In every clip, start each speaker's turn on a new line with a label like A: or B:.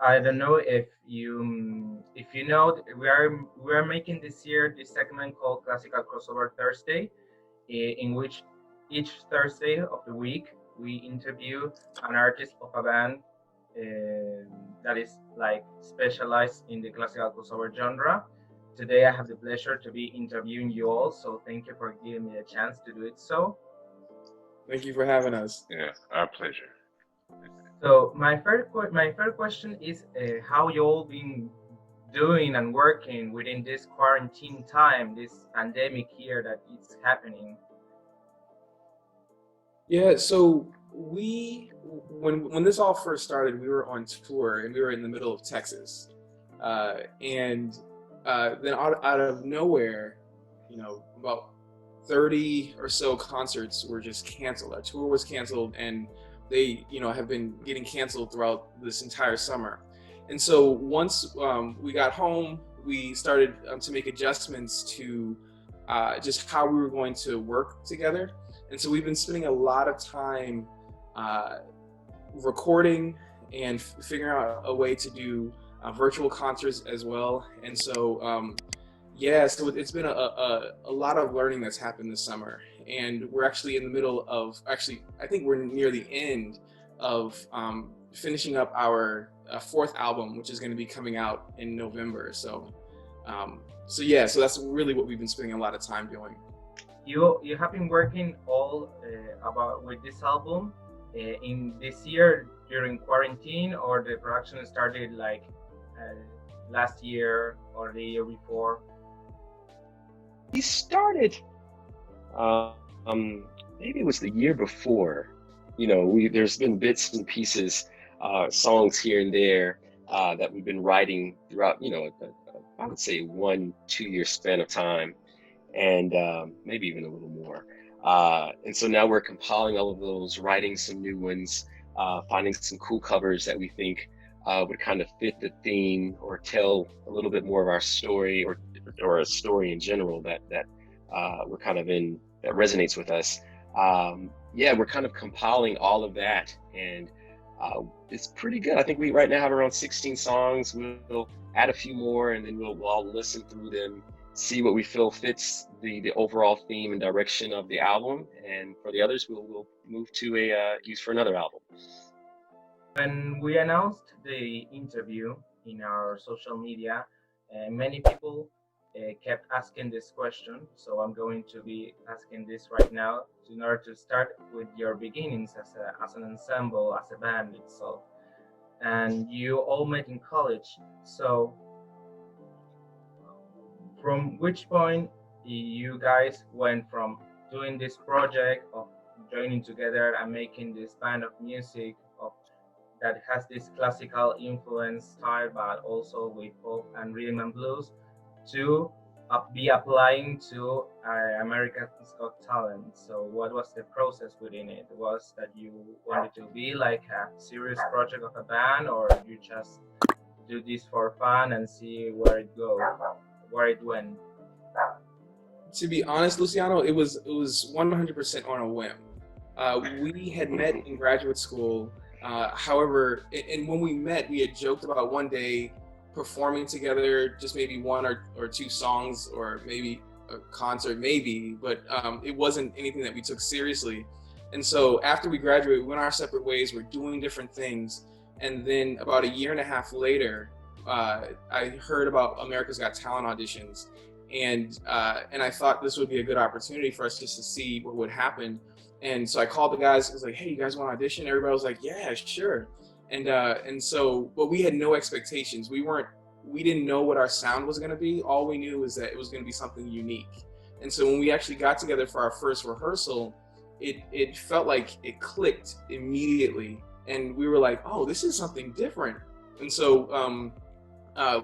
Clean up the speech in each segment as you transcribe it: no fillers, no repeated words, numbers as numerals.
A: I don't know if you know we are making this year this segment called Classical Crossover Thursday, in which each Thursday of the week we interview an artist of a band that is like specialized in the classical crossover genre. Today I have the pleasure to be interviewing you all, so thank you for giving me the chance to do it.
B: Thank you for having us.
C: Yeah, our pleasure.
A: So my first question is how you all been doing and working within this quarantine time, this pandemic here that is happening.
B: Yeah, so when this all first started, we were on tour and we were in the middle of Texas, and then out of nowhere, about 30 or so concerts were just canceled. Our tour was canceled, and they, have been getting canceled throughout this entire summer. And so once we got home, we started to make adjustments to just how we were going to work together. And so we've been spending a lot of time uh, recording and figuring out a way to do virtual concerts as well. And so, yeah, so it's been a lot of learning that's happened this summer. And we're actually in the middle of, actually, I think we're near the end of finishing up our fourth album, which is going to be coming out in November. So yeah, so that's really what we've been spending a lot of time doing.
A: You have been working all about with this album in this year during quarantine, or the production started like uh, last year or the year before.
C: He started, maybe it was the year before. There's been bits and pieces, songs here and there that we've been writing throughout, I would say 1-2 year span of time, and maybe even a little more. And so now we're compiling all of those, writing some new ones, finding some cool covers that we think would kind of fit the theme or tell a little bit more of our story, or a story in general that we're kind of in, that resonates with us. Yeah, we're kind of compiling all of that, and it's pretty good. I think we right now have around 16 songs. We'll add a few more, and then we'll all listen through them, see what we feel fits the overall theme and direction of the album, and for the others, we'll move to a use for another album.
A: When we announced the interview in our social media, many people kept asking this question. So I'm going to be asking this right now in order to start with your beginnings as an ensemble, as a band itself. And you all met in college. So from which point you guys went from doing this project of joining together and making this band of music of that has this classical influence style, but also with pop and rhythm and blues, to be applying to America's Got Talent. So, what was the process within it? Was that you wanted to be like a serious project of a band, or you just do this for fun and see where it goes, where it went?
B: To be honest, Luciano, it was 100% on a whim. We had met in graduate school. However, and when we met, we had joked about one day performing together, just maybe one or two songs, or maybe a concert, maybe, but it wasn't anything that we took seriously. And so after we graduated, we went our separate ways. We're doing different things. And then about a year and a half later, I heard about America's Got Talent auditions, and I thought this would be a good opportunity for us just to see what would happen. And so I called the guys. I was like, "Hey, you guys want to audition?" Everybody was like, "Yeah, sure." And so, but we had no expectations. We didn't know what our sound was going to be. All we knew was that it was going to be something unique. And so when we actually got together for our first rehearsal, it felt like it clicked immediately, and we were like, "Oh, this is something different." And so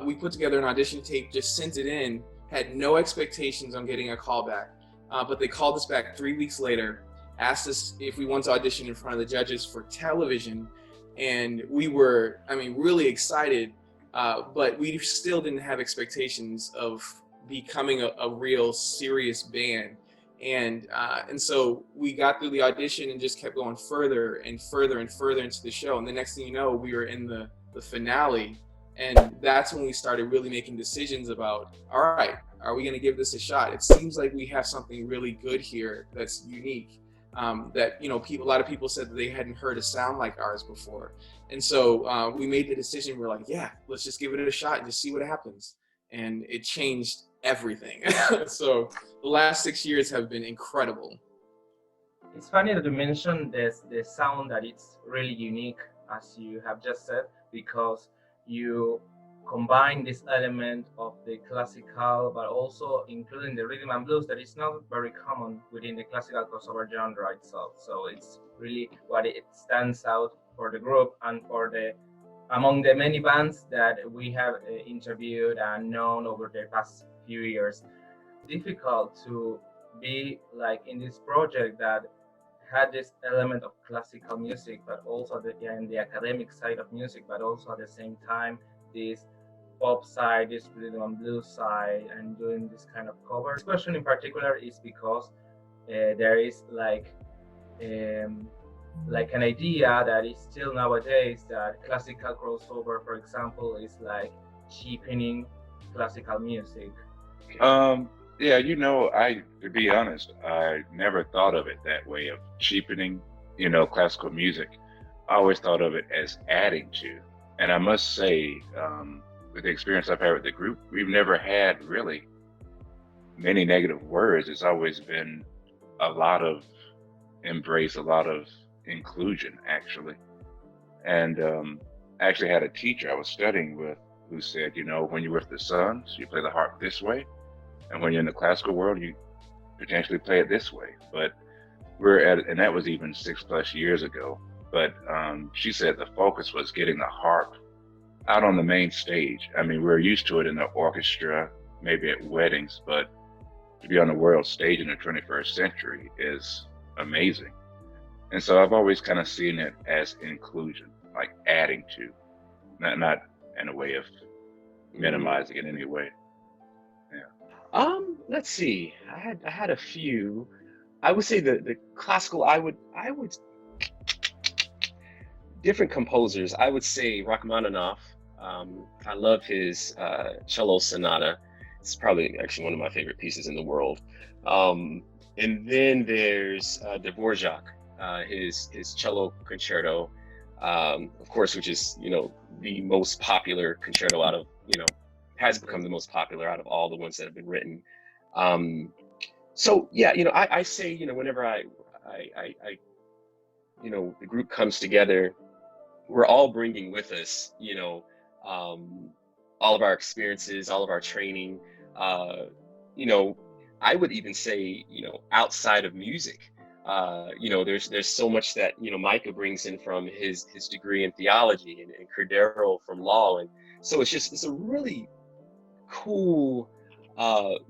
B: we put together an audition tape, just sent it in, had no expectations on getting a call back. But they called us back 3 weeks later, asked us if we wanted to audition in front of the judges for television. And we were, I mean, really excited, but we still didn't have expectations of becoming a real serious band. And so we got through the audition and just kept going further and further and further into the show. And the next thing you know, we were in the finale. And that's when we started really making decisions about, all right, are we going to give this a shot? It seems like we have something really good here that's unique. That, you know, a lot of people said that they hadn't heard a sound like ours before. And so we made the decision. We're like, yeah, let's just give it a shot and just see what happens. And it changed everything. So the last 6 years have been incredible.
A: It's funny that you mentioned the sound that it's really unique, as you have just said, because you combine this element of the classical, but also including the rhythm and blues that is not very common within the classical crossover genre itself. So it's really what it stands out for the group and for among the many bands that we have interviewed and known over the past few years. Difficult to be like in this project that had this element of classical music, but also the academic side of music, but also at the same time this pop side, this rhythm and blues side, and doing this kind of cover. This question in particular is because there is like an idea that is still nowadays that classical crossover, for example, is like cheapening classical music.
D: Yeah, you know, to be honest, I never thought of it that way of cheapening, you know, classical music. I always thought of it as adding to. And I must say, with the experience I've had with the group, we've never had really many negative words. It's always been a lot of embrace, a lot of inclusion, actually. And I actually had a teacher I was studying with who said, you know, when you're with the sons, you play the harp this way. And when you're in the classical world, you potentially play it this way. But and that was even 6+ years ago. But she said the focus was getting the harp out on the main stage. I mean, we're used to it in the orchestra, maybe at weddings, but to be on the world stage in the 21st century is amazing. And so I've always kind of seen it as inclusion, like adding to, not in a way of minimizing in any way.
C: Let's see. I had a few. I would say the classical. I would different composers. I would say Rachmaninoff. I love his cello sonata. It's probably actually one of my favorite pieces in the world. And then there's Dvorak, his cello concerto, of course, which is, you know, the most popular concerto out of, you know, has become the most popular out of all the ones that have been written. So yeah, you know, I say, you know, whenever I you know, the group comes together, we're all bringing with us, you know, all of our experiences, all of our training. You know, I would even say, you know, outside of music, you know, there's so much that, you know, Micah brings in from his degree in theology, and Cordero from law, and so it's a really cool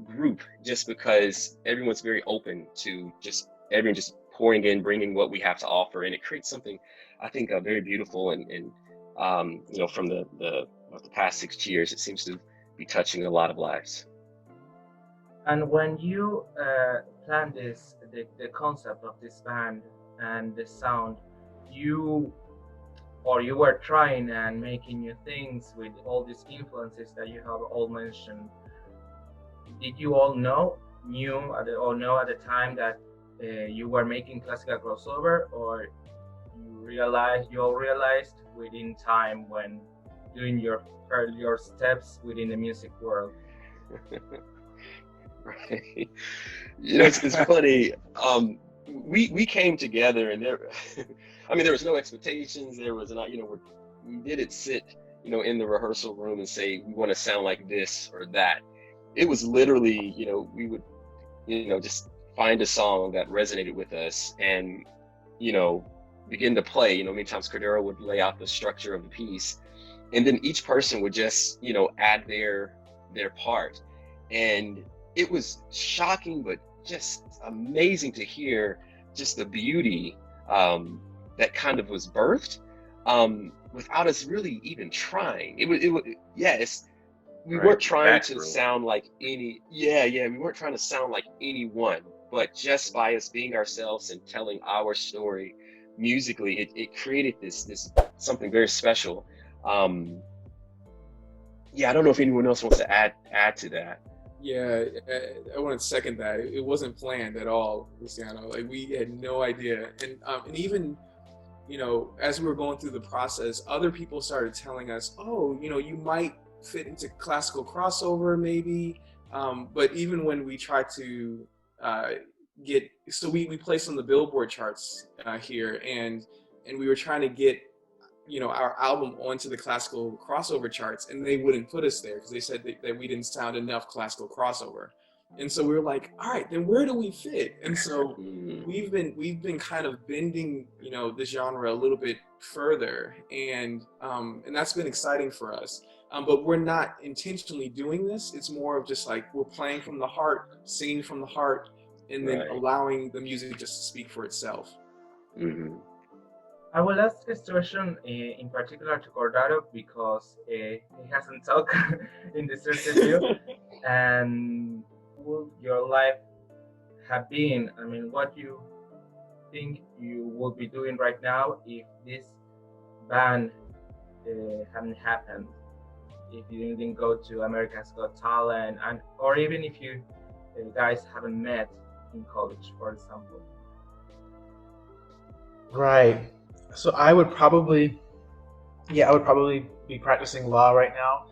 C: group, just because everyone's very open to everyone just pouring in, bringing what we have to offer, and it creates something, I think, very beautiful. And you know, from the past 6 years, it seems to be touching a lot of lives.
A: And when you planned the concept of this band and the sound, you were trying and making new things with all these influences that you have all mentioned. Did you all knew at the time that you were making classical crossover, or you all realized within time when doing your steps within the music world?
C: Right. You know, it's funny. We came together, and I mean, there was no expectations. There was not, you know, we didn't sit, you know, in the rehearsal room and say we want to sound like this or that. It was literally, you know, we would, you know, just find a song that resonated with us and, you know, begin to play. You know, many times Cordero would lay out the structure of the piece, and then each person would just, you know, add their part. And it was shocking, but just amazing to hear just the beauty that kind of was birthed without us really even trying. We weren't trying to sound like we weren't trying to sound like anyone, but just by us being ourselves and telling our story musically, it created this something very special. Yeah, I don't know if anyone else wants to add to that.
B: Yeah, I want to second that. It wasn't planned at all, Luciano. Like, we had no idea, and even, you know, as we were going through the process, other people started telling us, oh, you know, you might fit into classical crossover maybe. But even when we tried to we placed on the Billboard charts here, and we were trying to get, you know, our album onto the classical crossover charts, and they wouldn't put us there because they said that we didn't sound enough classical crossover. And so we were like, all right, then where do we fit? And so we've been kind of bending, you know, the genre a little bit further, and that's been exciting for us. But we're not intentionally doing this. It's more of just like, we're playing from the heart, singing from the heart, and then allowing the music just to speak for itself.
C: Mm-hmm.
A: I will ask this question in particular to Cordaro because he hasn't talked in this interview. And would your life have been? I mean, what do you think you would be doing right now if this band hadn't happened? If you didn't go to America's Got Talent, or even if you guys haven't met in college, for example.
E: Right. So I would probably be practicing law right now.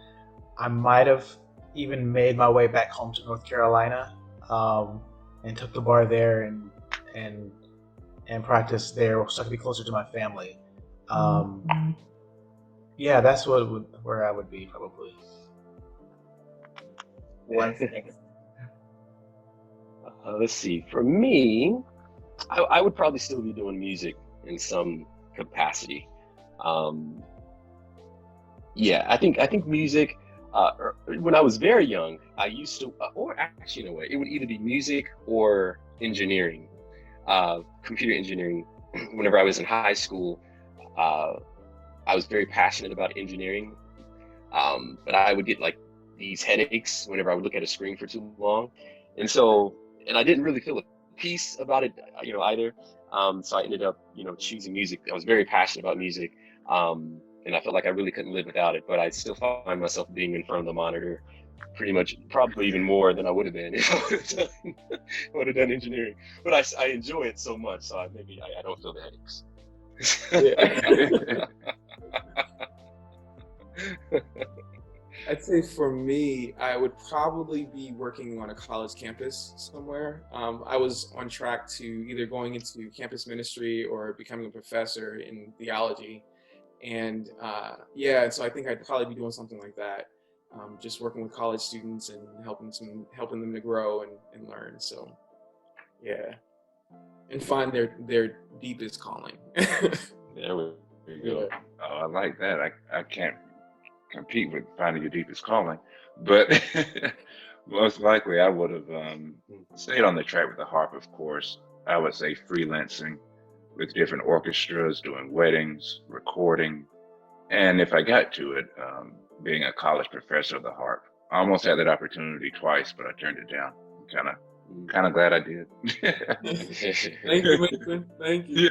E: I might have even made my way back home to North Carolina, and took the bar there and practiced there so I could be closer to my family. Yeah, that's where I would be probably.
A: What's next?
C: Let's see. For me, I would probably still be doing music in some capacity. Yeah, I think music. When I was very young, I used to, or actually, in a way, it would either be music or engineering, computer engineering. Whenever I was in high school, I was very passionate about engineering, but I would get like these headaches whenever I would look at a screen for too long, and I didn't really feel a peace about it, you know, either. So I ended up, you know, choosing music. I was very passionate about music, and I felt like I really couldn't live without it. But I still find myself being in front of the monitor, pretty much, probably even more than I would have been if I would have done engineering. But I enjoy it so much, so maybe I don't feel the headaches.
B: I'd say for me, I would probably be working on a college campus somewhere. I was on track to either going into campus ministry or becoming a professor in theology. And so I think I'd probably be doing something like that, just working with college students and helping them to grow and learn. So, yeah, and find their deepest calling.
C: There we go.
B: Yeah.
D: Oh, I like that. I can't compete with finding your deepest calling, but most likely I would have stayed on the track with the harp, of course. I would say freelancing with different orchestras, doing weddings, recording, and if I got to it, being a college professor of the harp. I almost had that opportunity twice, but I turned it down. Kind of glad I did.
B: Thank you, Mason. Thank you.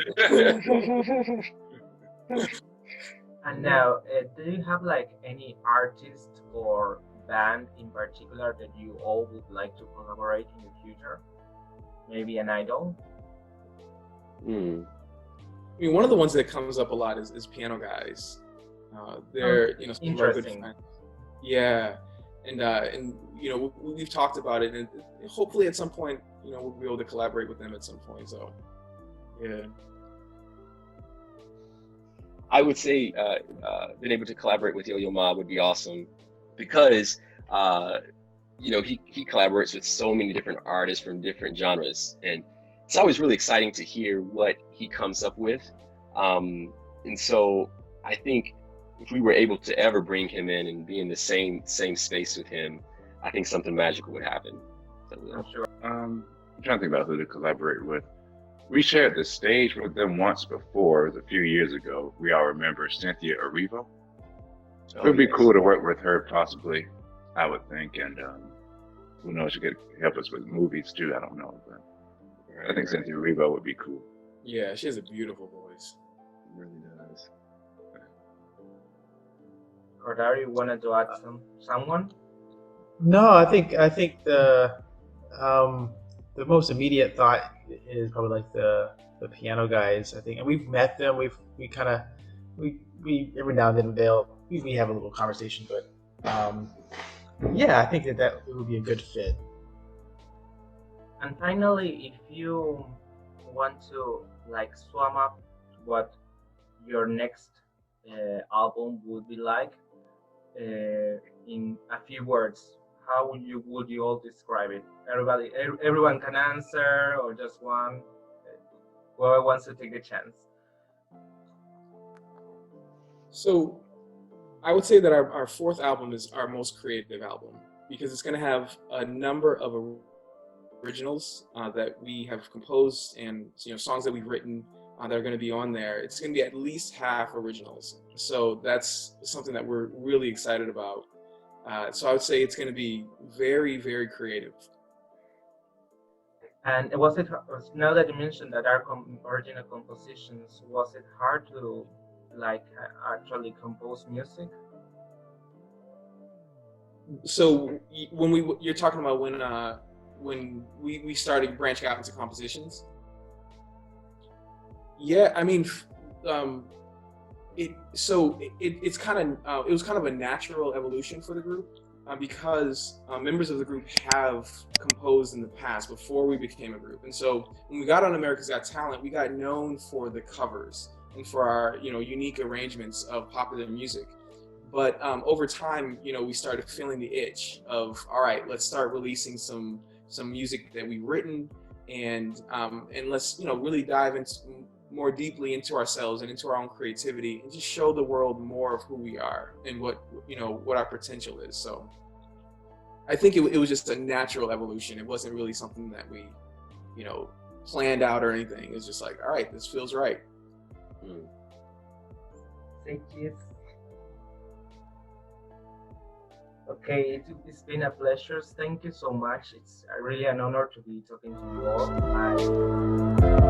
A: And now, do you have like any artist or band in particular that you all would like to collaborate in the future? Maybe an idol?
B: I mean, one of the ones that comes up a lot is Piano Guys. They're, you know, some of our good friends. Yeah, and you know, we've talked about it, and hopefully at some point, you know, we'll be able to collaborate with them at some point. So, yeah.
C: I would say being able to collaborate with Yo-Yo Ma would be awesome because, you know, he collaborates with so many different artists from different genres. And it's always really exciting to hear what he comes up with. And so I think if we were able to ever bring him in and be in the same space with him, I think something magical would happen. So,
A: I'm sure.
D: I'm trying to think about who to collaborate with. We shared the stage with them once before, it was a few years ago. We all remember Cynthia Erivo. It would be cool to work with her, possibly, I would think. And who knows, she could help us with movies too. I don't know, but I think Cynthia Erivo would be cool.
B: Yeah, she has a beautiful voice.
C: It really does.
A: Cordari, you wanted to add someone?
E: No, I think the most immediate thought is probably like the piano guys. I think, and we've met them. We kind of we every now and then we have a little conversation, but yeah, I think that it would be a good fit.
A: And finally, if you want to like sum up what your next album would be like in a few words, how would you all describe it? Everyone can answer, or just one. Whoever wants to take the chance.
B: So I would say that our fourth album is our most creative album because it's going to have a number of originals that we have composed and songs that we've written that are going to be on there. It's going to be at least half originals. So that's something that we're really excited about. So I would say it's going to be very, very creative.
A: And was it, now that you mentioned that our original compositions, was it hard to like actually compose music?
B: So when you're talking about when we started branching out into compositions. Yeah, I mean, it was kind of a natural evolution for the group because members of the group have composed in the past before we became a group, and so when we got on America's Got Talent, we got known for the covers and for our unique arrangements of popular music. But over time, we started feeling the itch of, all right, let's start releasing some music that we've written, and let's really dive into more deeply into ourselves and into our own creativity, and just show the world more of who we are and what our potential is. So I think it was just a natural evolution. It wasn't really something that we planned out or anything. It was just like, all right, this feels right.
A: Thank you. Okay, it's been a pleasure. Thank you so much. It's really an honor to be talking to you all.